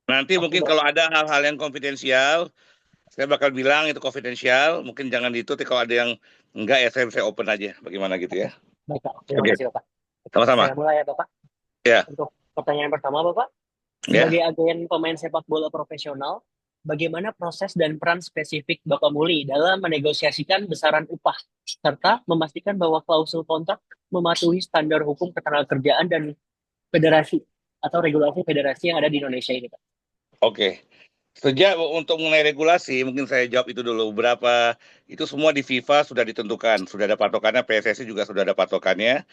Nanti Oke, mungkin Bapak. kalau ada hal-hal yang konfidensial, saya bakal bilang itu konfidensial. Mungkin jangan ditutup. Kalau ada yang enggak ya saya open aja. Bagaimana gitu Oke, ya? baik, Pak. Terima Oke, kasih, Bapak. Oke, sama-sama. saya mulai ya, Bapak. Ya, Untuk pertanyaan pertama, Bapak, ya. sebagai agen pemain sepak bola profesional, bagaimana proses dan peran spesifik Bapak Muli dalam menegosiasikan besaran upah, serta memastikan bahwa klausul kontrak mematuhi standar hukum ketenagakerjaan dan federasi atau regulasi federasi yang ada di Indonesia ini, Pak? Oke. Sejak untuk mengenai regulasi, mungkin saya jawab itu dulu. Berapa itu semua di FIFA sudah ditentukan, sudah ada patokannya, PSSI juga sudah ada patokannya.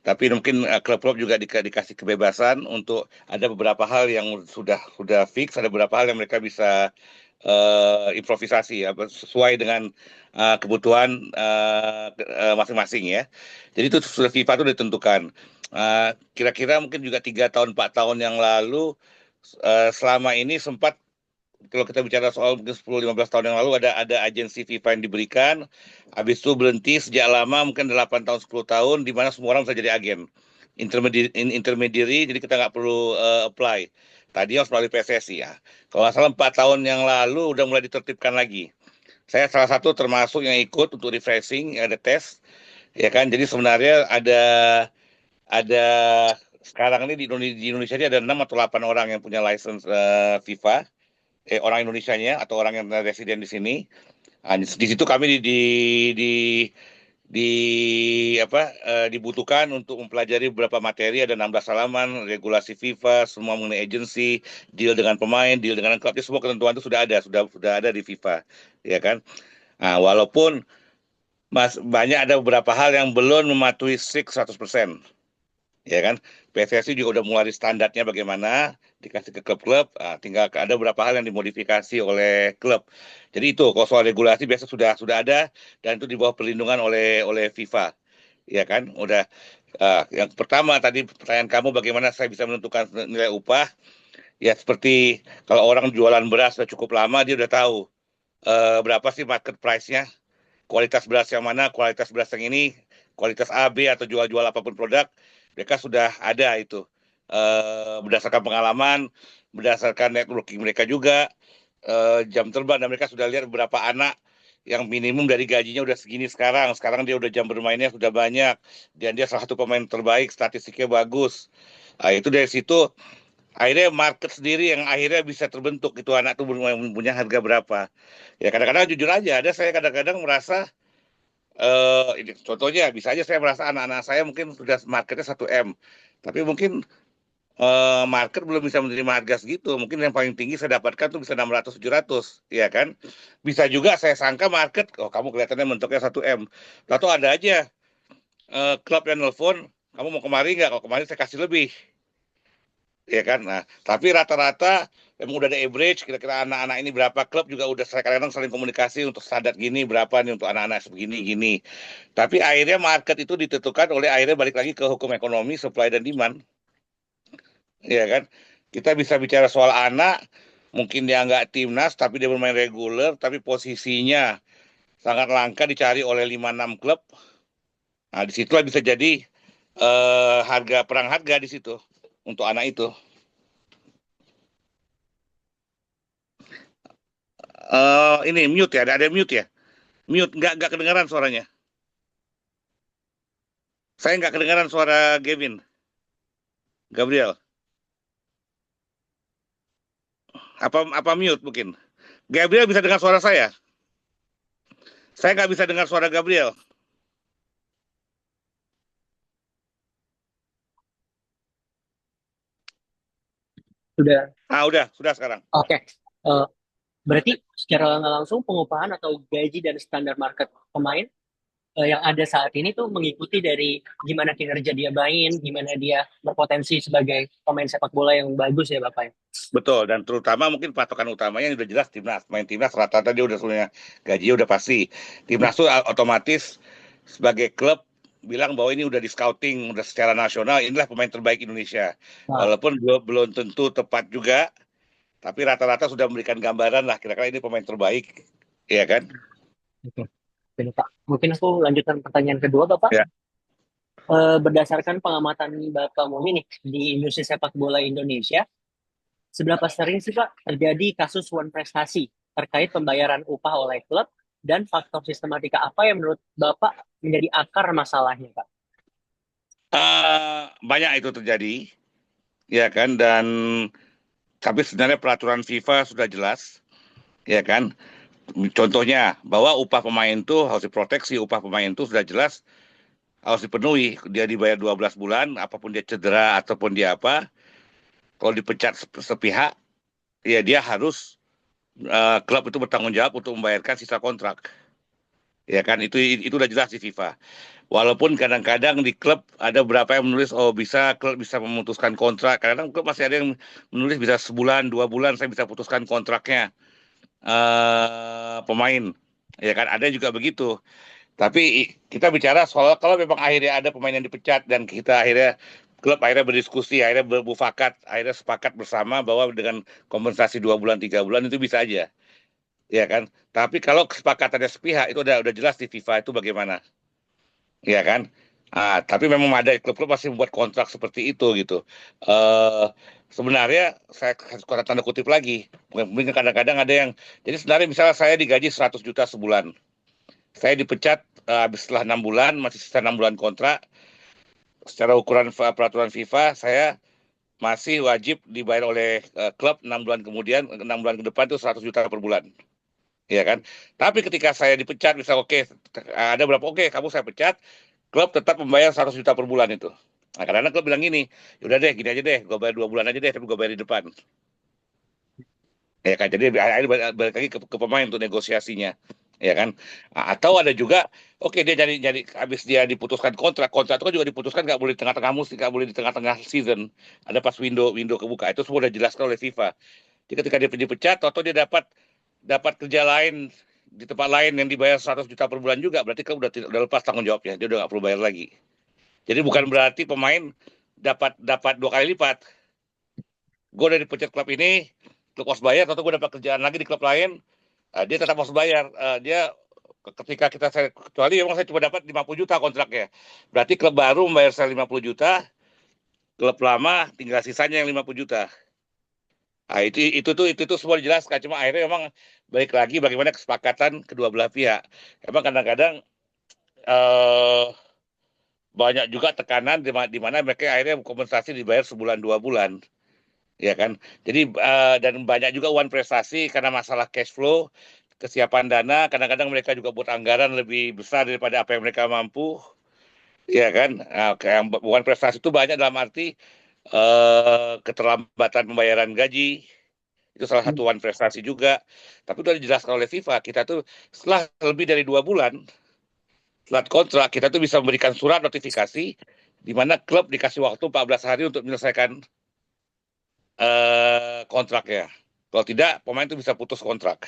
Tapi mungkin klub-klub juga dikasih kebebasan untuk ada beberapa hal yang sudah fix, ada beberapa hal yang mereka bisa improvisasi ya, sesuai dengan kebutuhan masing-masing ya. Jadi itu sudah FIFA itu ditentukan. Kira-kira mungkin juga 3 tahun 4 tahun yang lalu selama ini sempat kalau kita bicara soal mungkin 10-15 tahun yang lalu ada agensi FIFA yang diberikan, habis itu berhenti sejak lama mungkin 8 tahun 10 tahun di mana semua orang bisa jadi agen. Intermediary, jadi kita nggak perlu apply. Tadi harus melalui PSSI ya. Kalau nggak salah 4 tahun yang lalu udah mulai ditertibkan lagi. Saya salah satu termasuk yang ikut untuk refreshing, ada tes, ya kan. Jadi sebenarnya ada sekarang ini di Indonesia ini ada 6 atau 8 orang yang punya license FIFA, orang Indonesianya atau orang yang residen di sini. Nah, di situ kami di di apa dibutuhkan untuk mempelajari beberapa materi, ada 16 halaman regulasi FIFA semua mengenai agency, deal dengan pemain, deal dengan klub, semua ketentuan itu sudah ada di FIFA, ya kan. Nah, walaupun banyak ada beberapa hal yang belum mematuhi strict 100%, ya kan. PSSI juga udah mulai standarnya bagaimana dikasih ke klub-klub, tinggal ada beberapa hal yang dimodifikasi oleh klub. Jadi itu kalau soal regulasi biasa sudah ada dan itu di bawah perlindungan oleh FIFA, ya kan. Udah yang pertama tadi pertanyaan kamu bagaimana saya bisa menentukan nilai upah, ya seperti kalau orang jualan beras sudah cukup lama dia udah tahu berapa sih market price-nya, kualitas beras yang mana, kualitas beras yang ini, kualitas A, B, atau jual-jual apapun produk, mereka sudah ada itu. Berdasarkan pengalaman, berdasarkan networking mereka juga, jam terbang, dan mereka sudah lihat beberapa anak yang minimum dari gajinya udah segini sekarang. Sekarang dia udah jam bermainnya sudah banyak, dan dia salah satu pemain terbaik, statistiknya bagus. Nah, itu dari situ akhirnya market sendiri yang akhirnya bisa terbentuk itu anak tuh punya harga berapa. Ya kadang-kadang jujur aja, ada saya kadang-kadang merasa ini contohnya bisa aja saya merasa anak-anak saya mungkin sudah marketnya 1 M, tapi mungkin market belum bisa menerima harga segitu. Mungkin yang paling tinggi saya dapatkan tuh bisa 600-700, ya kan. Bisa juga saya sangka market, oh kamu kelihatannya mentoknya 1 M, lalu ada aja klub yang nelfon, kamu mau kemari nggak, kalau kemarin saya kasih lebih, ya kan. Nah tapi rata-rata memang udah ada average, kira-kira anak-anak ini berapa, klub juga udah saya kadang-kadang saling komunikasi untuk standar gini berapa nih untuk anak-anak sebegini gini. Tapi akhirnya market itu ditentukan oleh, akhirnya balik lagi ke hukum ekonomi, supply dan demand, ya kan. Kita bisa bicara soal anak, mungkin dia nggak timnas, tapi dia bermain reguler, tapi posisinya sangat langka dicari oleh 5-6 klub. Nah, disitulah bisa jadi perang harga di situ untuk anak itu. Ini mute ya, ada mute ya, mute, nggak kedengaran suaranya. Saya nggak kedengaran suara Gavin, Gabriel. Apa mute mungkin? Gabriel bisa dengar suara saya? Saya nggak bisa dengar suara Gabriel. Sudah. Sudah sekarang. Oke. Eh, Berarti secara nggak langsung pengupahan atau gaji dan standar market pemain yang ada saat ini tuh mengikuti dari gimana kinerja dia main, gimana dia berpotensi sebagai pemain sepak bola yang bagus ya Bapak ya. Betul, dan terutama mungkin patokan utamanya yang udah jelas timnas. Main timnas rata-rata dia udah punya gajinya udah pasti. Timnas tuh otomatis sebagai klub bilang bahwa ini udah di scouting, udah secara nasional, inilah pemain terbaik Indonesia. Nah, Walaupun belum tentu tepat juga, tapi rata-rata sudah memberikan gambaran lah, kira-kira ini pemain terbaik, ya kan? oke. Oke, Pak. Mungkin aku lanjutkan pertanyaan kedua, Bapak. Ya, Berdasarkan pengamatan Bapak Mumi nih di industri sepak bola Indonesia, Seberapa sering sih Pak terjadi kasus one prestasi terkait pembayaran upah oleh klub dan faktor sistematika apa yang menurut Bapak menjadi akar masalahnya Pak? Banyak itu terjadi, ya kan? Dan tapi sebenarnya peraturan FIFA sudah jelas, ya kan? Contohnya bahwa upah pemain itu harus diproteksi, upah pemain itu sudah jelas harus dipenuhi. Dia dibayar 12 bulan, apapun dia cedera ataupun dia apa, kalau dipecat sepihak, ya dia harus klub itu bertanggung jawab untuk membayarkan sisa kontrak. Ya kan itu udah jelas di FIFA. Walaupun kadang-kadang di klub ada beberapa yang menulis oh bisa klub bisa memutuskan kontrak. Kadang klub masih ada yang menulis bisa sebulan, 2 bulan saya bisa putuskan kontraknya pemain. Ya kan ada juga begitu. Tapi kita bicara soal kalau memang akhirnya ada pemain yang dipecat dan kita akhirnya klub akhirnya berdiskusi, akhirnya bermufakat, akhirnya sepakat bersama bahwa dengan kompensasi 2 bulan, 3 bulan itu bisa aja, ya kan? Tapi kalau kesepakatannya sepihak itu udah jelas di FIFA itu bagaimana, ya kan? Tapi memang ada klub-klub masih membuat kontrak seperti itu gitu. eh Sebenarnya saya kasih tanda kutip lagi, mungkin kadang-kadang ada yang jadi sebenarnya misalnya saya digaji 100 juta sebulan, saya dipecat habis setelah 6 bulan, masih sisa 6 bulan kontrak. Secara ukuran peraturan FIFA, saya masih wajib dibayar oleh klub 6 bulan kemudian, 6 bulan ke depan itu 100 juta per bulan, ya kan? Tapi ketika saya dipecat, misal oke, ada berapa, oke, kamu saya pecat, klub tetap membayar 100 juta per bulan itu. Nah, kadang-kadang klub bilang gini, yaudah deh, gini aja deh, gue bayar 2 bulan aja deh, tapi gue bayar di depan. Ya kan, jadi akhirnya balik lagi ke pemain untuk negosiasinya, ya kan? Atau ada juga, oke dia jadi habis dia diputuskan kontrak, kontrak itu kan juga diputuskan nggak boleh di tengah-tengah musim, nggak boleh di tengah-tengah season, ada pas window window kebuka, itu semua udah dijelaskan oleh FIFA. Jadi ketika dia dipecat, atau dia dapat dapat kerja lain di tempat lain yang dibayar 100 juta per bulan juga, berarti kan udah lepas tanggung jawabnya, dia udah nggak perlu bayar lagi. Jadi bukan berarti pemain dapat dapat 2 kali lipat. Gue udah dipecat klub ini, klub harus bayar, atau gue dapat kerjaan lagi di klub lain, dia tetap harus bayar. Dia ketika kecuali memang saya cuma dapat 50 juta kontraknya. Berarti klub baru membayar saya 50 juta, klub lama tinggal sisanya yang 50 juta. Itu semua dijelaskan. Cuma akhirnya memang balik lagi bagaimana kesepakatan kedua belah pihak. Emang kadang-kadang eh, banyak juga tekanan di mana mereka akhirnya kompensasi dibayar sebulan 2 bulan, ya kan? Jadi dan banyak juga uang prestasi karena masalah cash flow, kesiapan dana. Kadang-kadang mereka juga buat anggaran lebih besar daripada apa yang mereka mampu, ya kan? Kayak uang prestasi itu banyak dalam arti keterlambatan pembayaran gaji. Itu salah satu uang prestasi juga. Tapi itu dijelaskan oleh FIFA, kita tuh setelah lebih dari 2 bulan setelah kontrak, kita tuh bisa memberikan surat notifikasi di mana klub dikasih waktu 14 hari untuk menyelesaikan kontraknya. Kalau tidak, pemain itu bisa putus kontrak.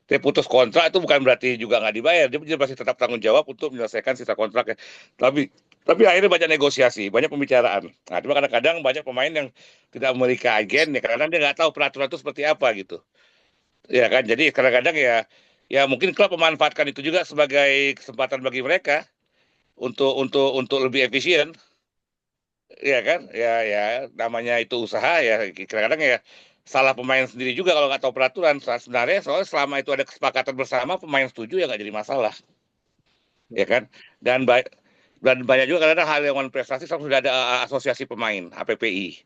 Tapi putus kontrak itu bukan berarti juga nggak dibayar. Dia masih tetap tanggung jawab untuk menyelesaikan sisa kontraknya. Tapi akhirnya banyak negosiasi, banyak pembicaraan. Nah, cuma kadang-kadang banyak pemain yang tidak memiliki agen, ya kadang-kadang dia nggak tahu peraturan itu seperti apa gitu. Ya kan, jadi kadang-kadang ya mungkin klub memanfaatkan itu juga sebagai kesempatan bagi mereka untuk lebih efisien, ya kan? Ya namanya itu usaha ya kadang-kadang ya salah pemain sendiri juga kalau nggak tahu peraturan. Sebenarnya soalnya selama itu ada kesepakatan bersama pemain setuju ya nggak jadi masalah, ya kan? Dan dan banyak juga kadang-kadang hal yang prestasi sudah ada asosiasi pemain APPI,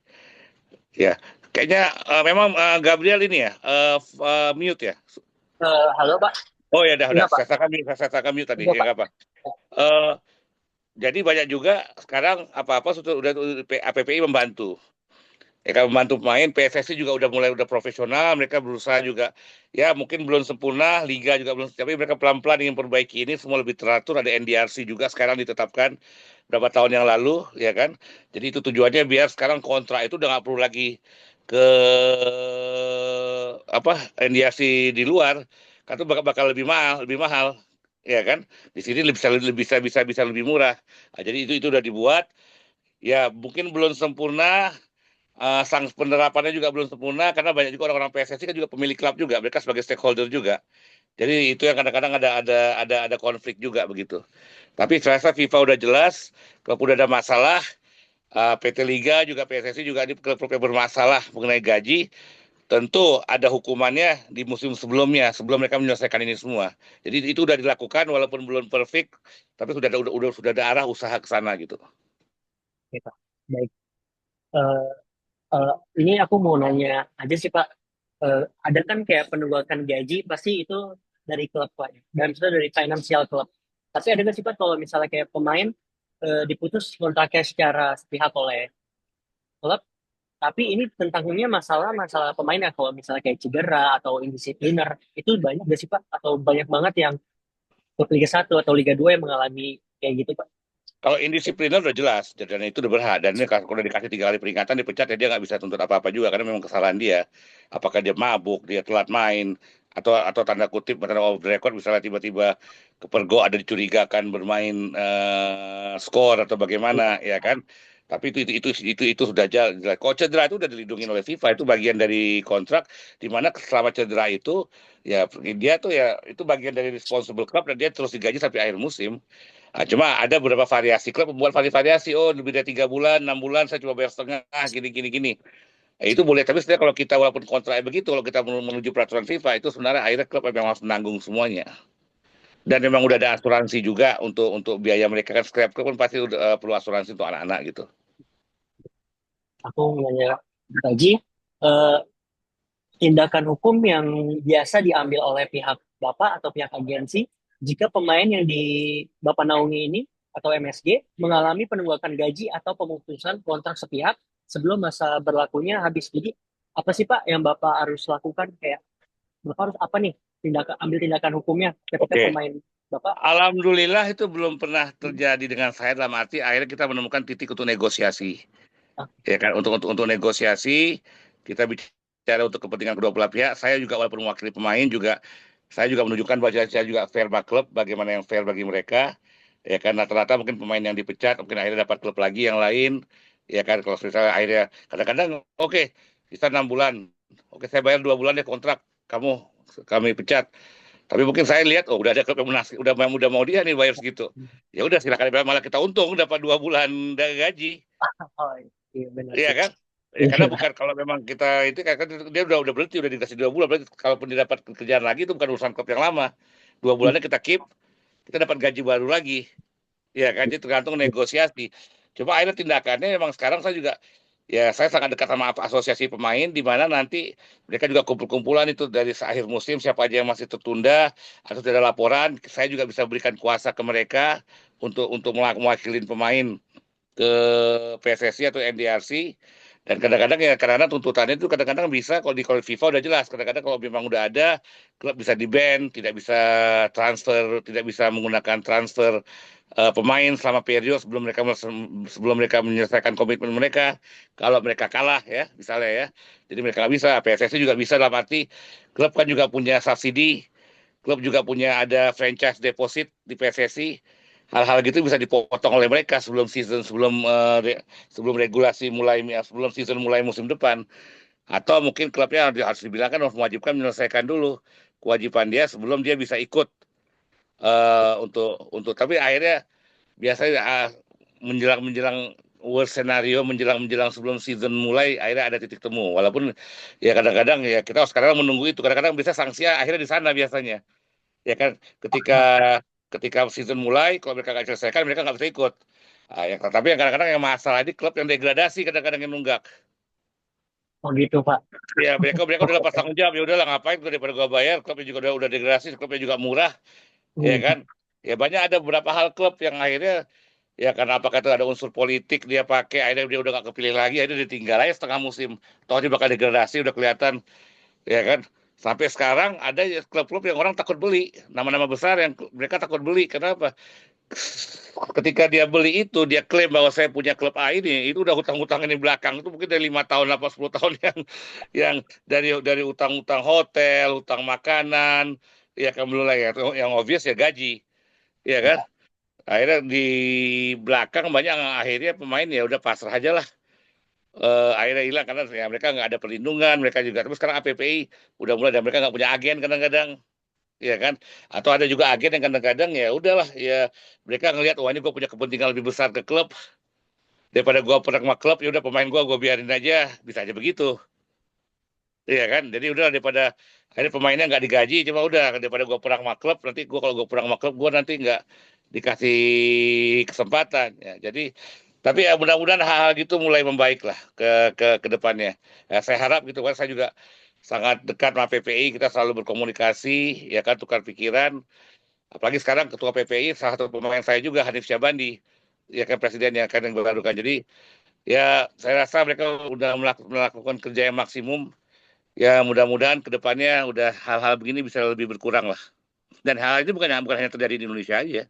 ya. Kayaknya memang Gabriel ini ya mute ya. Halo Pak, Oh ya udah enggak Pak, saya sangka mute tadi enggak ya Pak. nggak apa. Eh, jadi banyak juga sekarang apa-apa sudah APPI membantu. Ya kan membantu pemain, PSSI juga udah profesional, mereka berusaha juga, ya mungkin belum sempurna, Liga juga belum, tapi mereka pelan-pelan ingin perbaiki ini, semua lebih teratur, ada NDRC juga sekarang ditetapkan berapa tahun yang lalu, ya kan. Jadi itu tujuannya biar sekarang kontrak itu udah nggak perlu lagi ke apa NDRC di luar, karena itu bakal lebih mahal, ya kan. Di sini bisa lebih murah. Nah, jadi itu udah dibuat, ya mungkin belum sempurna. Sang penerapannya juga belum sempurna karena banyak juga orang-orang PSSI kan juga pemilik klub juga, mereka sebagai stakeholder juga. Jadi itu yang kadang-kadang ada konflik juga begitu. Tapi saya rasa FIFA udah jelas, kalau udah ada masalah PT Liga juga PSSI juga di klub-klub yang bermasalah mengenai gaji, tentu ada hukumannya di musim sebelumnya sebelum mereka menyelesaikan ini semua. Jadi itu udah dilakukan walaupun belum perfect, tapi sudah ada arah usaha ke sana gitu. Oke, Pak. Baik. Eh, eh, ini aku mau nanya aja sih Pak. Ada kan kayak penunggakan gaji pasti itu dari klub Pak, ya? Dan itu dari financial klub. Tapi ada nggak sih Pak kalau misalnya kayak pemain diputus kontraknya secara sepihak oleh klub, tapi ini tentangnya masalah pemain ya kalau misalnya kayak cedera atau indisipliner itu banyak gak sih Pak? Atau banyak banget yang klub Liga 1 atau Liga 2 yang mengalami kayak gitu Pak? Kalau indisipliner udah jelas, dan itu udah berhak. Dan ini kalau udah dikasih 3 kali peringatan, dipecat ya dia nggak bisa tuntut apa-apa juga karena memang kesalahan dia. Apakah dia mabuk, dia telat main, atau tanda kutip, tanda off the record, misalnya tiba-tiba kepergok ada dicurigakan bermain skor atau bagaimana, ya kan? Tapi itu sudah jelas. Kalau cedera itu udah dilindungi oleh FIFA, itu bagian dari kontrak, di mana selama cedera itu ya dia tuh ya itu bagian dari responsible club dan dia terus digaji sampai akhir musim. Nah, cuma ada beberapa variasi klub membuat variasi, oh lebih dari 3 bulan, 6 bulan saya cuma bayar setengah, gini gini gini. Nah, itu boleh, tapi sebenarnya kalau kita walaupun kontraknya begitu, kalau kita menuju peraturan FIFA itu sebenarnya akhirnya klub memang harus menanggung semuanya. Dan memang udah ada asuransi juga untuk biaya mereka kan setiap klub kan pasti udah, perlu asuransi untuk anak-anak gitu. Aku nanya lagi, eh, tindakan hukum yang biasa diambil oleh pihak Bapak atau pihak agensi jika pemain yang di Bapak naungi ini atau MSG mengalami penunggakan gaji atau pemutusan kontrak sepihak sebelum masa berlakunya habis. Jadi apa sih Pak yang Bapak harus lakukan, kayak Bapak harus apa nih, ambil tindakan hukumnya ketika Oke. pemain Bapak. Alhamdulillah itu belum pernah terjadi dengan saya dalam arti akhirnya kita menemukan titik untuk negosiasi. Ah, Ya kan untuk negosiasi kita bicara untuk kepentingan kedua belah pihak. Saya juga walaupun mewakili pemain juga saya juga menunjukkan bahwa saya juga fair bagi klub, bagaimana yang fair bagi mereka. Ya kan rata-rata mungkin pemain yang dipecat mungkin akhirnya dapat klub lagi yang lain. Ya kan kalau misalnya akhirnya kadang-kadang oke, kita 6 bulan, oke saya bayar 2 bulan ya kontrak kamu kami pecat. Tapi mungkin saya lihat, oh udah ada klub yang menasih, udah mau dia nih bayar segitu. Ya udah silakan malah kita untung dapat 2 bulan gaji. oh, iya benar Iya sih. kan? Ya karena Iya. bukan kalau memang kita itu kan dia udah berhenti udah dikasih 2 bulan berarti kalaupun dia dapat kerjaan lagi itu bukan urusan klub yang lama. 2 bulannya kita keep, kita dapat gaji baru lagi. Ya kan jadi tergantung negosiasi. Coba akhirnya tindakannya memang sekarang saya juga ya saya sangat dekat sama asosiasi pemain di mana nanti mereka juga kumpul-kumpulan itu dari akhir musim siapa aja yang masih tertunda atau tidak ada laporan, saya juga bisa berikan kuasa ke mereka untuk mewakili pemain ke PSSI atau NDRC. Dan kadang-kadang ya kadang-kadang tuntutannya itu kadang-kadang bisa kalau FIFA udah jelas kadang-kadang kalau memang udah ada klub bisa di ban, tidak bisa transfer, tidak bisa menggunakan transfer pemain selama periode sebelum mereka menyelesaikan komitmen mereka. Kalau mereka kalah ya misalnya ya, jadi mereka nggak bisa. PSSI juga bisa dalam arti klub kan juga punya subsidi, klub juga punya ada franchise deposit di PSSI. Hal-hal gitu bisa dipotong oleh mereka sebelum regulasi mulai sebelum season mulai musim depan. Atau mungkin klubnya harus dibilangkan harus mewajibkan menyelesaikan dulu kewajiban dia sebelum dia bisa ikut untuk tapi akhirnya biasanya menjelang menjelang worst scenario menjelang sebelum season mulai akhirnya ada titik temu walaupun ya kadang-kadang ya kita sekarang menunggu itu kadang-kadang bisa sanksinya akhirnya di sana biasanya ya kan ketika ketika season mulai kalau mereka nggak selesaikan mereka nggak bisa ikut. Tapi yang kadang-kadang yang masalah di klub yang degradasi kadang-kadang yang nunggak Oh gitu Pak. ya mereka mereka udah lepas tanggung jawab ya udahlah ngapain tuh daripada gua bayar klubnya juga udah degradasi klubnya juga murah ya Hmm. kan ya banyak ada beberapa hal klub yang akhirnya ya karena apakah itu ada unsur politik dia pakai akhirnya dia udah gak kepilih lagi akhirnya ditinggal aja setengah musim toh dia bakal degradasi udah kelihatan ya kan sampai sekarang ada ya klub-klub yang orang takut beli nama-nama besar yang mereka takut beli kenapa ketika dia beli itu dia klaim bahwa saya punya klub A ini itu udah hutang-hutang ini belakang itu mungkin dari 5 tahun apa 10 tahun yang dari utang-utang hotel utang makanan ya kan belum lagi yang obvious ya gaji ya kan akhirnya di belakang banyak yang akhirnya pemain ya udah pasrah aja lah. Akhirnya hilang karena ya mereka nggak ada perlindungan mereka juga terus sekarang APPI udah mulai dan mereka nggak punya agen kadang-kadang ya kan atau ada juga agen yang kadang-kadang ya udahlah ya mereka ngelihat wah ini gue punya kepentingan lebih besar ke klub Daripada gua pernah sama klub, ya udah pemain gua biarin aja, bisa aja begitu. Iya kan, jadi udah daripada akhirnya pemainnya nggak digaji, cuma udah daripada gua perang sama klub, nanti gua kalau gua perang sama klub, gua nanti nggak dikasih kesempatan. Ya, jadi tapi ya mudah-mudahan hal-hal gitu mulai membaik lah ke depannya. Ya, saya harap gitu kan, saya juga sangat dekat sama PPI, kita selalu berkomunikasi, ya kan tukar pikiran. Apalagi sekarang ketua PPI salah satu pemain saya juga Hanif Syabandi, ya kan presidennya kan yang baru kan. Jadi ya saya rasa mereka udah melakukan kerja yang maksimum. Ya mudah-mudahan ke depannya udah hal-hal begini bisa lebih berkurang lah. Dan hal ini bukan hanya terjadi di Indonesia aja.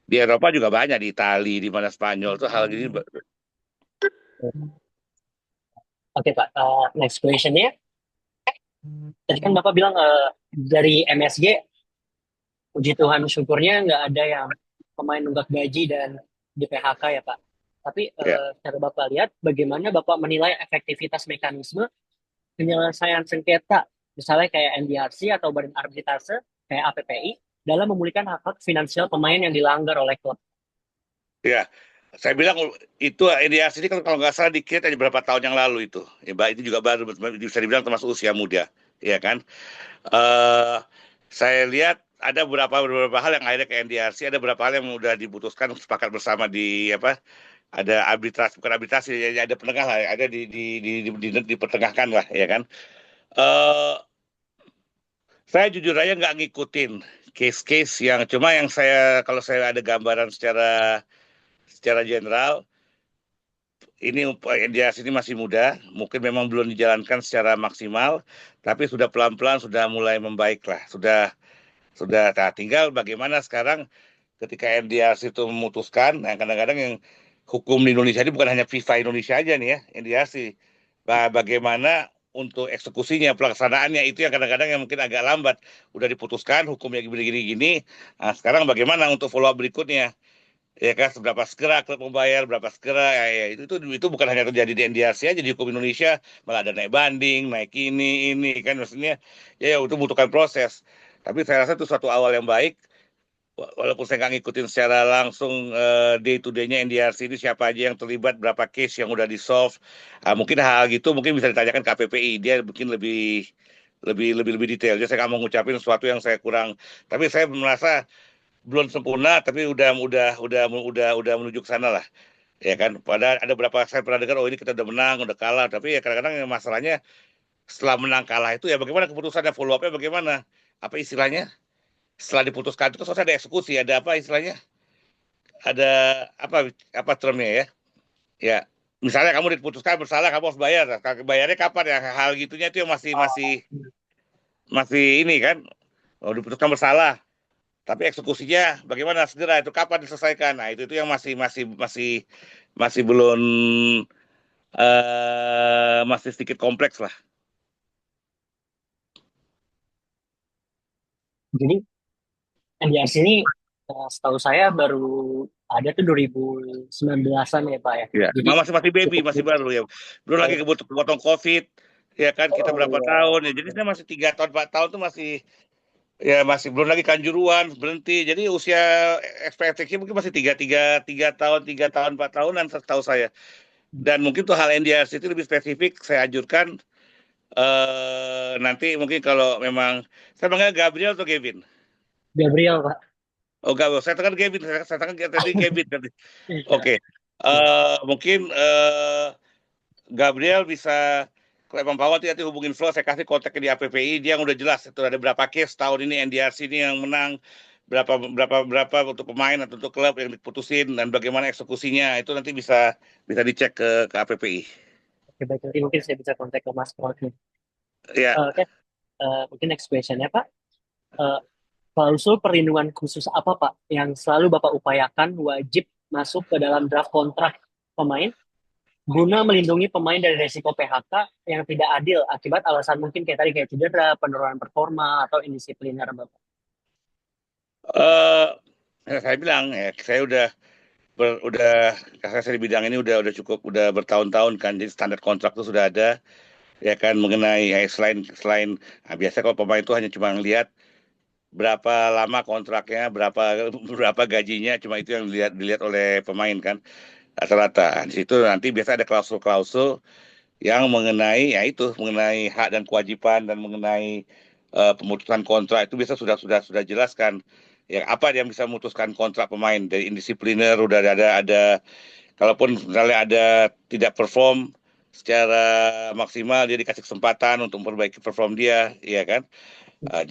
Di Eropa juga banyak, di Itali, di mana Spanyol tuh hal gini. Oke Pak, next questionnya. Tadi kan Bapak bilang dari MSG, puji Tuhan syukurnya nggak ada yang pemain nunggak gaji dan di PHK ya Pak. Tapi Ya, cara Bapak lihat, bagaimana Bapak menilai efektivitas mekanisme penyelesaian sengketa, misalnya kayak NDRC atau Badan Arbitrase, kayak APPI, dalam memulihkan hak-hak finansial pemain yang dilanggar oleh klub. ya. Saya bilang itu ideasi ini kalau nggak salah dikit aja berapa tahun yang lalu itu. Ya, Mbak, itu juga baru bisa dibilang termasuk usia muda, ya kan? eh saya lihat ada beberapa hal yang akhirnya ke NDRC, ada beberapa hal yang sudah diputuskan sepakat bersama di apa? Ada arbitrasi, bukan arbitrasi, ya, ada penengah lah, ada dipertengahkan lah, ya kan? eh saya jujur aja nggak ngikutin case-case yang cuma yang saya kalau saya ada gambaran secara secara general ini dia sini masih muda, mungkin memang belum dijalankan secara maksimal, tapi sudah pelan-pelan sudah mulai membaik lah, sudah. Nah, tinggal bagaimana sekarang ketika MDRC itu memutuskan, nah kadang-kadang yang hukum di Indonesia ini bukan hanya FIFA Indonesia aja nih ya, MDRC. Bagaimana untuk eksekusinya, pelaksanaannya itu yang kadang-kadang yang mungkin agak lambat. Udah diputuskan hukumnya gini-gini. Nah, sekarang bagaimana untuk follow up berikutnya? Ya kan, seberapa segera klub membayar, berapa segera, ya, itu bukan hanya terjadi di NDRC aja, di hukum Indonesia malah ada naik banding, naik ini kan maksudnya ya, itu butuhkan proses. Tapi saya rasa itu suatu awal yang baik. Walaupun saya nggak ngikutin secara langsung day to day-nya NDRC ini siapa aja yang terlibat, berapa case yang udah di solve. Mungkin hal gitu mungkin bisa ditanyakan ke KPPI, dia mungkin lebih lebih detail. Jadi saya nggak mau ngucapin sesuatu yang saya kurang. Tapi saya merasa belum sempurna, tapi udah menuju ke sana lah. Ya kan, pada ada beberapa saya pernah dengar, oh ini kita udah menang, udah kalah, tapi ya kadang-kadang yang masalahnya setelah menang kalah itu ya bagaimana keputusannya, follow up-nya bagaimana, apa istilahnya, setelah diputuskan itu kan selesai ada eksekusi, ada apa istilahnya, ada apa apa termnya ya, ya misalnya kamu diputuskan bersalah kamu harus bayar. Nah, bayarnya kapan ya, hal gitunya itu yang masih masih masih ini kan. Oh, diputuskan bersalah tapi eksekusinya bagaimana, segera itu kapan diselesaikan, nah itu yang masih masih masih masih belum masih sedikit kompleks lah. Jadi NDRC ini setahu saya baru ada tuh 2019-an ya Pak ya. Ya, Jadi masih masih baby, cukup masih baru ya. Belum lagi kepotong COVID, ya kan kita oh berapa iya. tahun ya. Jadi saya masih 3 tahun, 4 tahun tuh masih ya masih belum lagi Kanjuruhan berhenti. Jadi usia ekspektasi mungkin masih 3 tahun, 4 tahunan setahu saya. Dan mungkin tuh hal NDRC itu lebih spesifik saya anjurkan nanti mungkin kalau memang saya panggil Gabriel atau Kevin. Gabriel Pak. Oh, Gabriel, saya tekan Kevin, saya tekan tadi Kevin tadi. Iya. Oke. Mungkin Gabriel bisa, kalau emang Pak Wati nanti hubungin Flo, saya kasih kontaknya di APPI, dia yang udah jelas itu ada berapa case tahun ini NDRC ini yang menang, berapa berapa berapa untuk pemain atau untuk klub yang diputusin dan bagaimana eksekusinya itu nanti bisa bisa dicek ke APPI. Oke, baik. Nanti mungkin saya bisa kontak ke Mas Prod nih. Ya, Oke, mungkin next question ya Pak. Eh, Klausul perlindungan khusus apa Pak yang selalu Bapak upayakan wajib masuk ke dalam draft kontrak pemain guna melindungi pemain dari resiko PHK yang tidak adil akibat alasan mungkin kayak tadi kayak cedera, penurunan performa atau indisipliner Bapak. eh saya bilang ya, saya udah karena saya di bidang ini udah cukup udah bertahun-tahun kan, jadi standar kontrak itu sudah ada, ya kan, mengenai selain selain biasa kalau pemain itu hanya cuma ngelihat berapa lama kontraknya, berapa berapa gajinya, cuma itu yang dilihat dilihat oleh pemain kan. rata-rata. Di situ nanti biasa ada klausul-klausul yang mengenai ya itu mengenai hak dan kewajiban dan mengenai pemutusan kontrak itu biasa sudah jelaskan ya apa yang bisa memutuskan kontrak pemain dari indisipliner udah ada kalaupun misalnya ada tidak perform secara maksimal dia dikasih kesempatan untuk memperbaiki perform dia ya kan.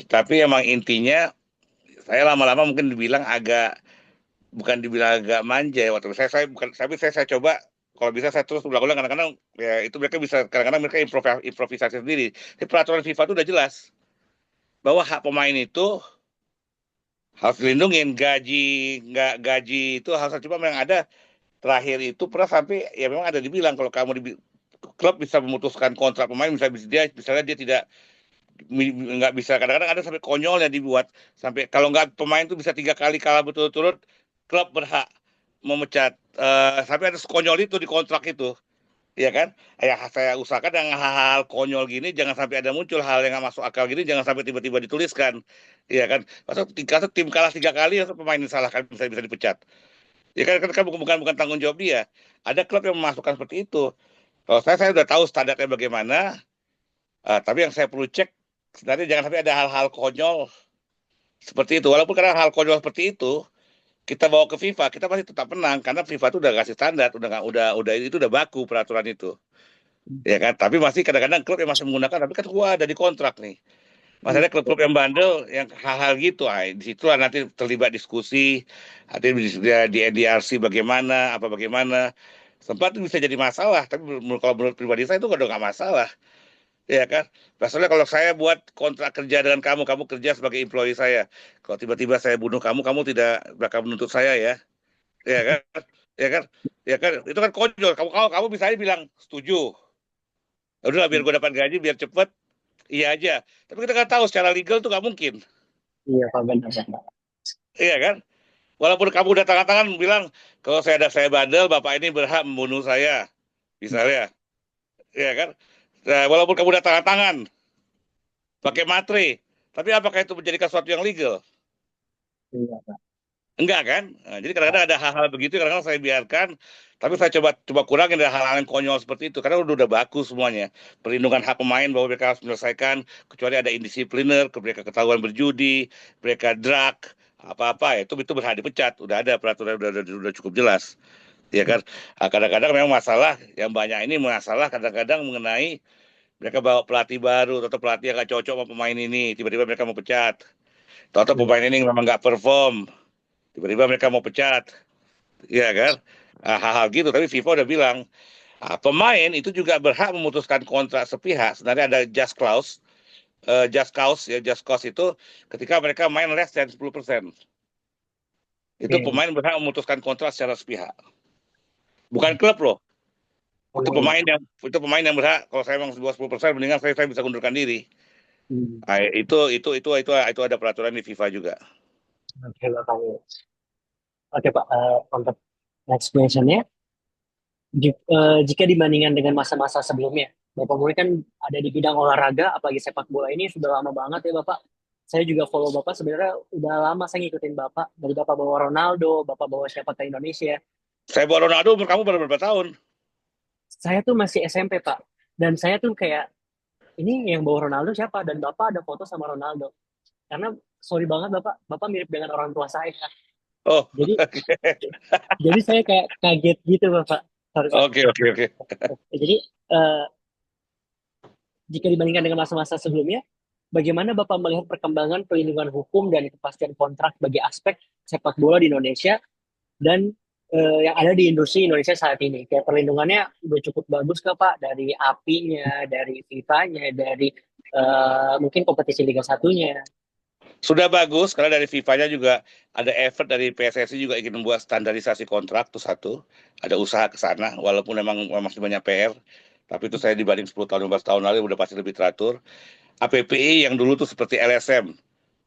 Tapi emang intinya saya lama-lama mungkin dibilang agak bukan dibilang agak manja ya waktu saya bukan tapi saya coba kalau bisa saya terus ulang-ulang kadang-kadang ya itu mereka bisa kadang-kadang mereka improvisasi sendiri. Tapi peraturan FIFA itu udah jelas bahwa hak pemain itu harus dilindungin gaji itu harus cuma yang ada terakhir itu pernah sampai ya memang ada dibilang kalau kamu di klub bisa memutuskan kontrak pemain misalnya dia tidak nggak bisa kadang-kadang ada sampai konyolnya dibuat sampai kalau nggak pemain itu bisa 3 kali kalah berturut-turut klub berhak memecat sampai ada sekonyol itu di kontrak itu ya kan ya saya usahakan yang hal-hal konyol gini jangan sampai ada muncul hal yang nggak masuk akal gini jangan sampai tiba-tiba dituliskan ya kan masa tim kalah 3 kali masa pemain disalahkan bisa bisa dipecat ya kan bukan tanggung jawab dia ada klub yang memasukkan seperti itu kalau saya udah tahu standarnya bagaimana tapi yang saya perlu cek sebenarnya jangan sampai ada hal-hal konyol seperti itu walaupun karena hal konyol seperti itu kita bawa ke FIFA kita pasti tetap menang karena FIFA itu udah kasih standar udah itu udah baku peraturan itu ya kan tapi masih kadang-kadang klub yang masih menggunakan tapi kan gua ada di kontrak nih masalahnya klub-klub yang bandel yang hal-hal gitu di situ nanti terlibat diskusi nanti di NDRC bagaimana apa bagaimana sempat itu bisa jadi masalah tapi kalau menurut pribadi saya itu nggak masalah ya kan masalahnya kalau saya buat kontrak kerja dengan kamu kerja sebagai employee saya kalau tiba-tiba saya bunuh kamu tidak bakal menuntut saya ya ya kan ya kan ya kan itu kan konyol kamu bisa aja bilang setuju. Ya udahlah biar gue dapat gaji biar cepet iya aja tapi kita nggak tahu secara legal tuh nggak mungkin Iya, Pak, benar, Pak. iya kan walaupun kamu udah tangan-tangan bilang kalau saya bandel bapak ini berhak membunuh saya misalnya iya kan nah, walaupun kamu udah tangan-tangan pakai matre tapi apakah itu menjadikan sesuatu yang legal Iya, Pak. enggak kan nah, jadi kadang-kadang ada hal-hal begitu kadang-kadang saya biarkan tapi saya coba kurangin dari hal-hal yang konyol seperti itu karena udah bagus semuanya perlindungan hak pemain bahwa mereka harus menyelesaikan kecuali ada indisipliner mereka ketahuan berjudi mereka drug apa-apa ya itu berhak dipecat udah ada peraturan udah cukup jelas ya kan. Kadang-kadang memang masalah yang banyak ini masalah kadang-kadang mengenai mereka bawa pelatih baru atau pelatih yang gak cocok sama pemain ini tiba-tiba mereka mau pecat atau Iya, pemain ini memang nggak perform tiba-tiba mereka mau pecat ya kan. Hal-hal gitu tapi FIFA udah bilang pemain itu juga berhak memutuskan kontrak sepihak sebenarnya ada just cause itu ketika mereka main less than 10% itu oke. pemain berhak memutuskan kontrak secara sepihak bukan klub loh Oh, itu pemain yang berhak kalau saya memang 10% mendingan saya bisa undurkan diri. hmm. Itu ada peraturan di FIFA juga. Oke, Bapak. Oke, Pak. Untuk next question-nya, jika dibandingkan dengan masa-masa sebelumnya, Bapak Muri kan ada di bidang olahraga, apalagi sepak bola ini sudah lama banget ya Bapak. Saya juga follow Bapak sebenarnya udah lama saya ngikutin Bapak. Dari Bapak bawa Ronaldo, Bapak bawa siapa ke Indonesia. Saya bawa Ronaldo umur kamu baru berapa tahun? Saya tuh masih SMP Pak. Dan saya tuh kayak, ini yang bawa Ronaldo siapa? Dan Bapak ada foto sama Ronaldo. Karena sorry banget Bapak, Bapak mirip dengan orang tua saya. Oh, Jadi jadi saya kayak kaget gitu Bapak. Sorry Pak. oke oke oke. Jadi eh, jika dibandingkan dengan masa-masa sebelumnya, bagaimana Bapak melihat perkembangan perlindungan hukum dan kepastian kontrak bagi aspek sepak bola di Indonesia dan yang ada di industri Indonesia saat ini? Kayak perlindungannya udah cukup bagus kah Pak? Dari API-nya, dari FIFA-nya, dari mungkin kompetisi Liga Satunya. Sudah bagus karena dari FIFA-nya juga ada effort dari PSSI juga ingin membuat standarisasi kontrak tuh satu. Ada usaha ke sana walaupun memang masih banyak PR. Tapi itu saya dibanding 10 tahun 15 tahun lalu udah pasti lebih teratur. APPI yang dulu tuh seperti LSM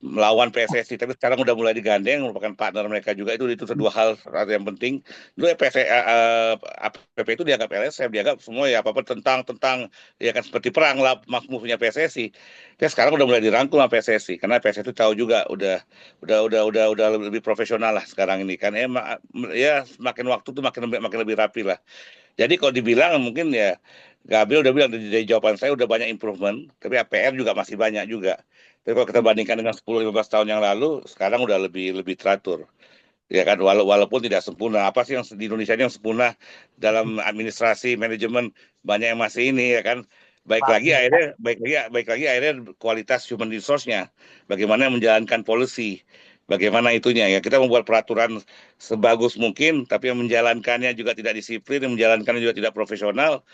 melawan PSSI, tapi sekarang udah mulai digandeng, merupakan partner mereka juga, itu dua hal yang penting. Dulu ya APP itu dianggap LSM, dianggap semua ya apa-apa tentang ya kan seperti perang lah musuhnya PSSI. Tapi sekarang udah mulai dirangkul sama PSSI, karena PSSI itu tahu juga udah lebih profesional lah sekarang ini kan, ya semakin waktu tuh makin lebih rapi lah. Jadi kalau dibilang mungkin ya Gabriel udah bilang dari jawaban saya udah banyak improvement, tapi APR juga masih banyak juga. Tapi kalau kita bandingkan dengan 10-15 tahun yang lalu, sekarang udah lebih lebih teratur. Ya kan, walaupun tidak sempurna. Apa sih yang di Indonesia ini yang sempurna dalam administrasi, manajemen, banyak yang masih ini ya kan. Baik lagi akhirnya kualitas human resource-nya. Bagaimana menjalankan policy, bagaimana itunya ya. Kita membuat peraturan sebagus mungkin, tapi yang menjalankannya juga tidak disiplin, yang menjalankannya juga tidak profesional,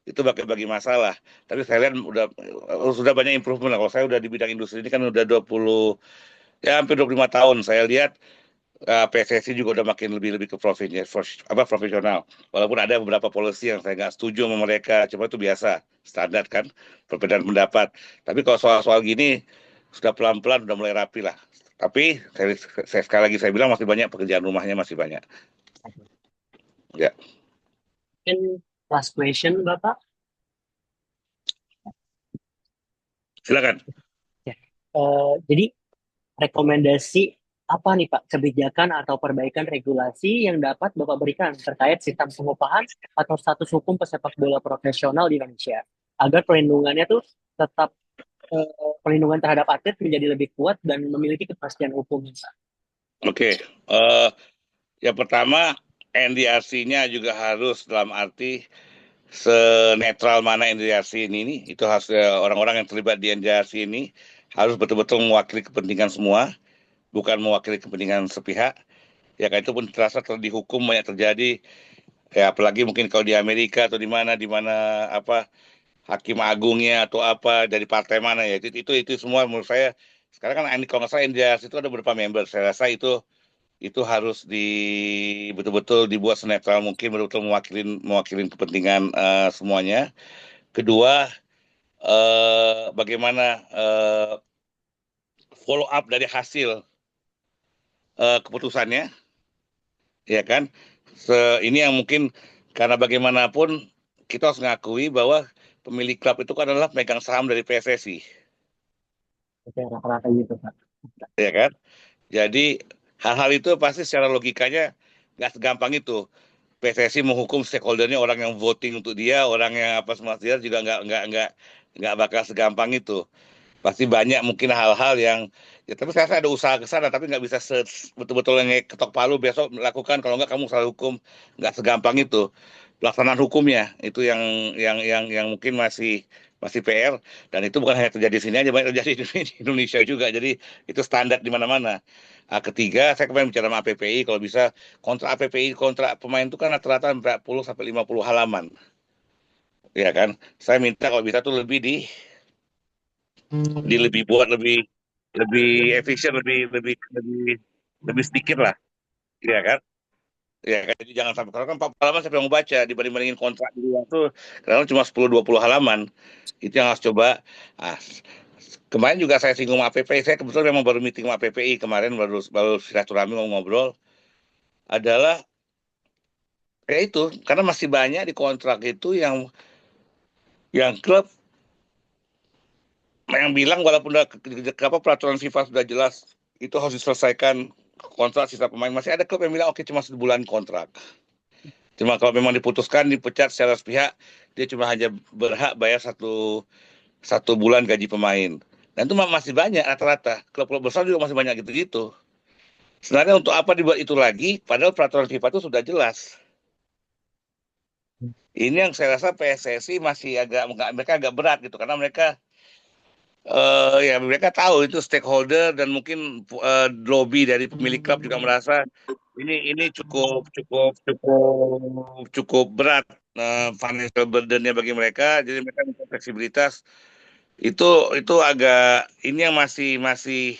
itu bagi masalah. Tapi saya lihat sudah banyak improvement lah. Kalau saya udah di bidang industri ini kan udah 20, ya hampir 25 tahun. Saya lihat PSSI juga udah makin lebih lebih ke profesional. Walaupun ada beberapa policy yang saya nggak setuju sama mereka, cuma itu biasa, standar kan, perbedaan pendapat. Tapi kalau soal-soal gini sudah pelan-pelan udah mulai rapi lah. Tapi saya sekali lagi saya bilang masih banyak pekerjaan rumahnya masih banyak. Ya, Mungkin last question, Bapak. silakan. Ya. Jadi rekomendasi apa nih Pak kebijakan atau perbaikan regulasi yang dapat Bapak berikan terkait sistem pengupahan atau status hukum pesepak bola profesional di Indonesia agar perlindungannya tuh tetap perlindungan terhadap atlet menjadi lebih kuat dan memiliki kepastian hukum. Pak. Oke, eh, yang pertama NDRC-nya juga harus dalam arti senetral mana NDRC ini, itu harus orang-orang yang terlibat di NDRC ini harus betul-betul mewakili kepentingan semua, bukan mewakili kepentingan sepihak. Ya kan itu pun terasa dihukum banyak terjadi. Ya apalagi mungkin kalau di Amerika atau di mana apa hakim agungnya atau apa dari partai mana ya itu semua menurut saya sekarang kan kalau nggak salah NDRC itu ada beberapa member. Saya rasa itu harus betul-betul dibuat senetral mungkin, betul-betul mewakilin kepentingan semuanya. Kedua, bagaimana follow up dari hasil keputusannya, ya kan? Ini yang mungkin karena bagaimanapun kita harus mengakui bahwa pemilik klub itu kan adalah pemegang saham dari PSSI, Oke, rata-rata gitu Pak. ya kan? Jadi hal-hal itu pasti secara logikanya nggak segampang itu. PSSI menghukum stakeholdernya, orang yang voting untuk dia, orang yang apa semua dia juga nggak bakal segampang itu. Pasti banyak mungkin hal-hal yang ya tapi saya rasa ada usaha ke sana tapi nggak bisa betul-betul yang ketok palu besok melakukan, kalau nggak kamu salah hukum, nggak segampang itu pelaksanaan hukumnya, itu yang mungkin masih masih PR, dan itu bukan hanya terjadi di sini aja, banyak terjadi di Indonesia juga, jadi itu standar di mana-mana. Nah, ketiga saya kemarin bicara sama APPI, kalau bisa kontrak APPI, kontrak pemain itu kan rata-rata 40 sampai 50 halaman, ya kan. Saya minta kalau bisa tuh lebih buat lebih lebih efisien, lebih sedikit lah, ya kan. Ya kan, jadi jangan sampai kalau kan 40 halaman siapa yang mau baca, dibanding-bandingin kontrak di luar tuh kadang cuma 10-20 halaman. Itu yang harus coba. Ah, kemarin juga saya singgung sama APPI, saya kebetulan memang baru meeting sama APPI kemarin, baru baru silaturahmi ngobrol, adalah ya itu karena masih banyak di kontrak itu yang klub yang bilang walaupun udah apa peraturan FIFA sudah jelas itu harus diselesaikan kontrak sisa pemain, masih ada klub yang bilang oke cuma sebulan kontrak. Cuma kalau memang diputuskan dipecat secara sepihak, dia cuma hanya berhak bayar satu satu bulan gaji pemain. Dan itu masih banyak rata-rata. Klub-klub besar juga masih banyak gitu-gitu. Sebenarnya untuk apa dibuat itu lagi? Padahal peraturan FIFA itu sudah jelas. Ini yang saya rasa PSSI masih mereka agak berat gitu karena ya mereka tahu itu stakeholder dan mungkin lobby dari pemilik klub juga merasa ini cukup berat, financial burden-nya bagi mereka, jadi mereka minta fleksibilitas. itu itu agak ini yang masih masih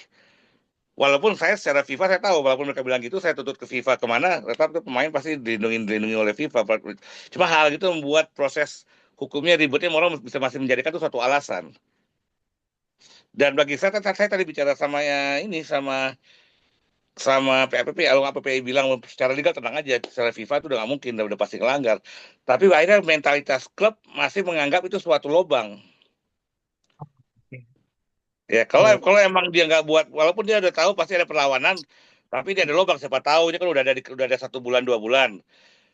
walaupun saya secara FIFA saya tahu, walaupun mereka bilang gitu saya tuntut ke FIFA kemana tetap tuh pemain pasti dilindungi oleh FIFA. Cuma hal gitu membuat proses hukumnya ribetnya, orang bisa masih menjadikan itu suatu alasan. Dan bagi saya kan saya tadi bicara sama ini sama PPP, kalau PPI bilang secara legal tenang aja, secara FIFA itu udah nggak mungkin, udah pasti ngelanggar. Tapi akhirnya mentalitas klub masih menganggap itu suatu lobang. Oke. Ya, kalau Eh, kalau emang dia nggak buat, walaupun dia udah tahu pasti ada perlawanan, tapi dia ada lubang, siapa tahu ini kan udah ada 1 bulan 2 bulan.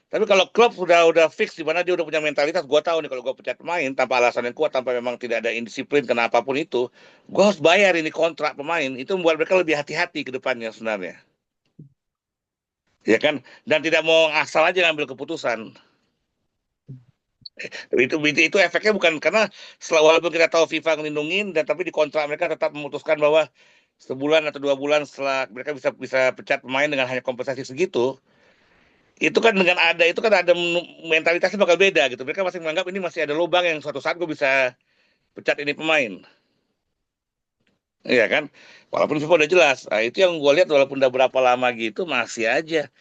Tapi kalau klub udah fix di mana dia udah punya mentalitas, gua tahu nih kalau gua pecat pemain tanpa alasan yang kuat, tanpa memang tidak ada indisiplin kena apapun itu, gua harus bayar ini kontrak pemain. Itu membuat mereka lebih hati-hati ke depannya sebenarnya, ya kan? Dan tidak mau asal aja ngambil keputusan. Itu efeknya bukan karena walaupun kita tahu FIFA ngelindungin dan tapi di kontrak mereka tetap memutuskan bahwa 1 bulan atau 2 bulan setelah mereka bisa bisa pecat pemain dengan hanya kompensasi segitu, itu kan dengan ada itu kan ada mentalitasnya bakal beda gitu. Mereka masih menganggap ini masih ada lubang yang suatu saat gue bisa pecat ini pemain, iya kan? Walaupun FIFA udah jelas. Nah, itu yang gue lihat walaupun udah berapa lama gitu masih aja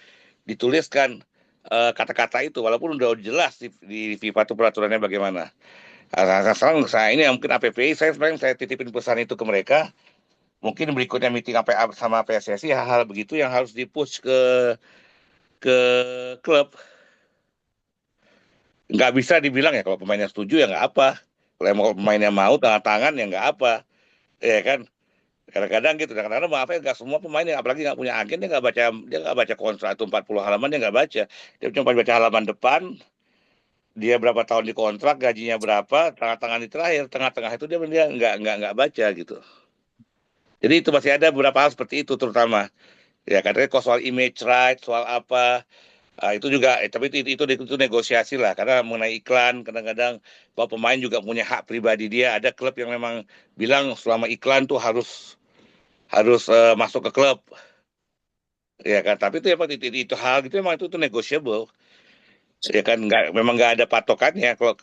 dituliskan kata-kata itu walaupun udah jelas di FIFA tuh peraturannya bagaimana. Nah, sekarang saya ini mungkin APPI saya sebenarnya saya titipin pesan itu ke mereka. Mungkin berikutnya meeting apa sama PSSI hal-hal begitu yang harus dipush ke klub. Nggak bisa dibilang ya kalau pemainnya setuju ya nggak apa. Kalau emang pemainnya mau tanda tangan ya nggak apa, ya kan. Kadang-kadang gitu, kadang-kadang maaf ya nggak semua pemain yang apalagi nggak punya agen dia nggak baca kontrak itu 40 halaman dia nggak baca. Dia cuma baca halaman depan, dia berapa tahun di kontrak, gajinya berapa, tengah-tengah di terakhir, tengah-tengah itu dia nggak baca gitu. Jadi itu masih ada beberapa hal seperti itu terutama. Ya katanya kok soal image right, soal apa, itu juga, tapi itu negosiasi lah, karena mengenai iklan kadang-kadang bahwa pemain juga punya hak pribadi dia. Ada klub yang memang bilang selama iklan tuh harus harus masuk ke klub, ya kan. Tapi itu ya Pak, itu hal gitu memang itu negotiable, ya kan. Memang nggak ada patokannya. Kalau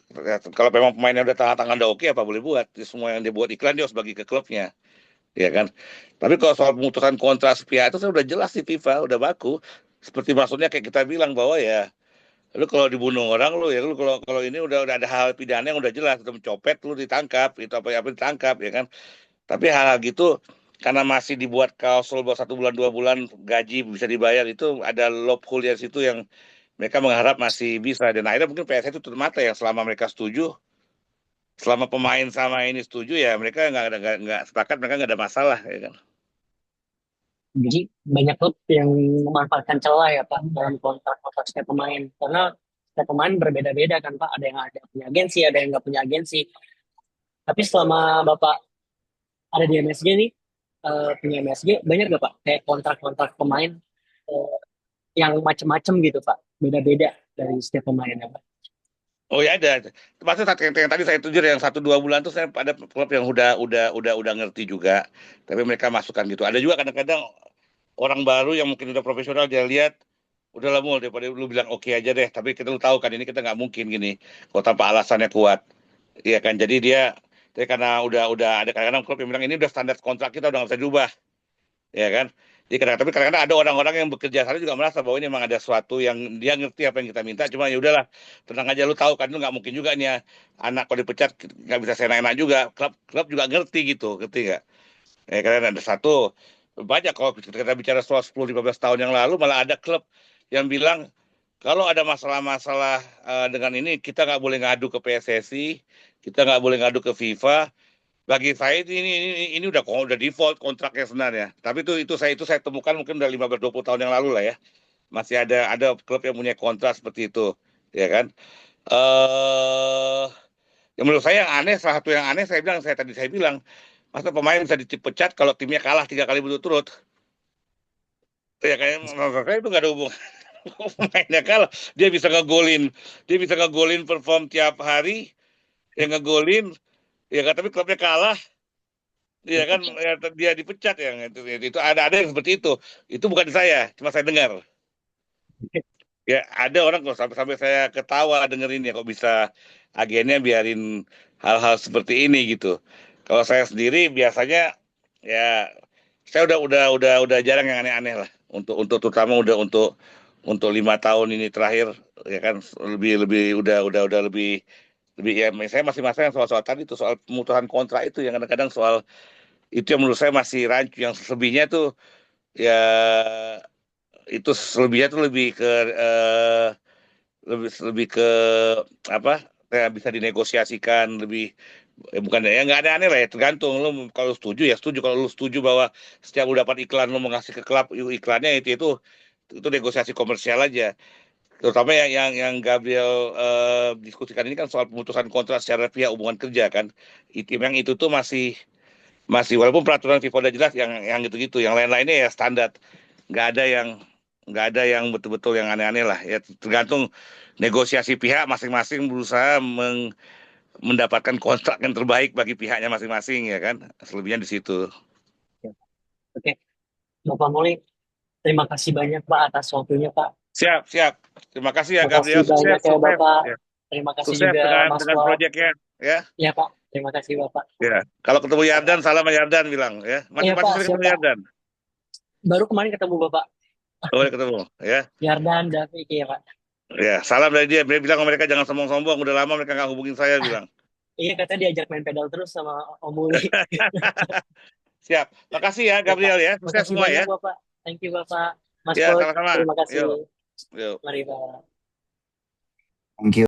kalau memang pemainnya udah tanda tangan udah oke apa boleh buat. Semua yang dia buat iklan dia harus bagi ke klubnya, ya kan. Tapi kalau soal pemutusan kontrak sepihak itu saya udah jelas di FIFA, udah baku. Seperti maksudnya kayak kita bilang bahwa ya lu kalau dibunuh orang lu ya lu kalau kalau ini udah ada hal pidana yang udah jelas, udah mencopet lu ditangkap, itu apa ditangkap, ya kan. Tapi hal-hal gitu karena masih dibuat klausul bahwa 1 bulan 2 bulan gaji bisa dibayar, itu ada loophole di situ yang mereka mengharap masih bisa. Dan akhirnya mungkin PSS itu tutup mata ya, selama mereka setuju, selama pemain sama ini setuju ya mereka nggak sepakat, mereka nggak ada masalah, ya kan. jadi banyak klub yang memanfaatkan celah ya Pak dalam kontrak-kontrak setiap pemain. Karena setiap pemain berbeda-beda kan Pak. Ada punya agensi, ada yang nggak punya agensi. Tapi selama Bapak ada di MSG nih, punya MSG, banyak nggak Pak kayak kontrak-kontrak pemain eh, yang macem-macem gitu Pak? Beda-beda dari setiap pemain ya Pak. Oh ya ada. Maksud yang tadi saya tuju yang 1 2 bulan tuh saya ada klub yang udah ngerti juga. Tapi mereka masukkan gitu. Ada juga kadang-kadang orang baru yang mungkin udah profesional dia lihat udah lah mul daripada lu bilang oke aja deh. Tapi kita lu tahu kan ini kita nggak mungkin gini. Kalau tanpa alasannya kuat, iya kan. Jadi dia karena udah ada kadang-kadang klub yang bilang ini udah standar kontrak kita udah nggak bisa diubah, ya kan. Jadi tapi kadang-kadang ada orang-orang yang bekerja sana juga merasa bahwa ini memang ada sesuatu yang dia ngerti apa yang kita minta, cuma ya udahlah tenang aja, lu tahu kan lu nggak mungkin juga nih ya, anak kalau dipecat nggak bisa seenak-enak juga, klub klub juga ngerti gitu, ngerti nggak. Karena ada satu banyak, kalau kita bicara soal 10 15 tahun yang lalu malah ada klub yang bilang kalau ada masalah-masalah dengan ini kita nggak boleh ngadu ke PSSI, kita nggak boleh ngadu ke FIFA. Bagi saya ini udah default kontraknya sebenarnya. Tapi itu saya temukan mungkin udah 15 20 tahun yang lalu lah ya. Masih ada klub yang punya kontrak seperti itu, ya kan? Yang menurut saya yang aneh, salah satu yang aneh saya bilang, masa pemain bisa dipecat kalau timnya kalah 3 kali berturut-turut? Ya kayak menurut saya itu nggak ada hubungan. Pemainnya kalah, dia bisa ngegolin perform tiap hari, yang ngegolin, ya kan, tapi klubnya kalah. Iya kan, ya, dia dipecat yang itu ada yang seperti itu. Itu bukan saya, cuma saya dengar. Ya ada orang kok sampai saya ketawa dengerin ya kok bisa agennya biarin hal-hal seperti ini gitu. Kalau saya sendiri biasanya ya saya udah jarang yang aneh-aneh lah. Untuk terutama untuk 5 tahun ini terakhir, ya kan, lebih lebih udah lebih lebih ya. Saya masih masalah yang soal-soal tadi itu soal pemutusan kontrak itu yang kadang-kadang soal Itu yang menurut saya masih rancu. Yang selebihnya tuh ya itu selebihnya tuh lebih ke lebih lebih ke apa? Ya, bisa dinegosiasikan lebih bukan ya nggak ada aneh lah ya tergantung lu kalau setuju ya setuju kalau lu setuju bahwa setiap lu dapat iklan lu mau ngasih ke klub iklannya itu negosiasi komersial aja terutama yang Gabriel diskusikan ini kan soal pemutusan kontrak secara pihak hubungan kerja kan itu yang itu tuh masih masih walaupun peraturan FIFA udah jelas yang gitu-gitu yang lain-lainnya ya standar nggak ada yang nggak ada yang betul-betul yang aneh-aneh lah ya tergantung negosiasi pihak masing-masing berusaha mendapatkan kontrak yang terbaik bagi pihaknya masing-masing ya kan selebihnya di situ. Ya. Oke, Bapak Muli, terima kasih banyak Pak atas waktunya Pak. Siap, siap. Terima kasih ya Makasih Gabriel. Sukses, banyak ya sukses. Bapak. Ya. Terima kasih Sukses juga Mas dengan Bob. proyeknya ya. Ya Pak, terima kasih Bapak. Ya. Kalau ketemu Yardan, Ya, salam sama Yardan bilang ya. Masih iya masih Pak, sering siap ketemu Pak. Yardan. Baru kemarin ketemu Bapak. Boleh ketemu ya. Yardan, David, ya Pak. Ya, salam dari dia. Dia bilang mereka jangan sombong-sombong. Udah lama mereka nggak hubungin saya bilang. Iya, katanya diajak main pedal terus sama Om Muli. Siap. Makasih ya Ya Pak, Gabriel ya. Sukses makasih semua banyak ya. Bapak. Thank you Bapak. Mas Ya, Boy, sama-sama. terima kasih. Yuk. Yuk. Mari Pak. Thank you.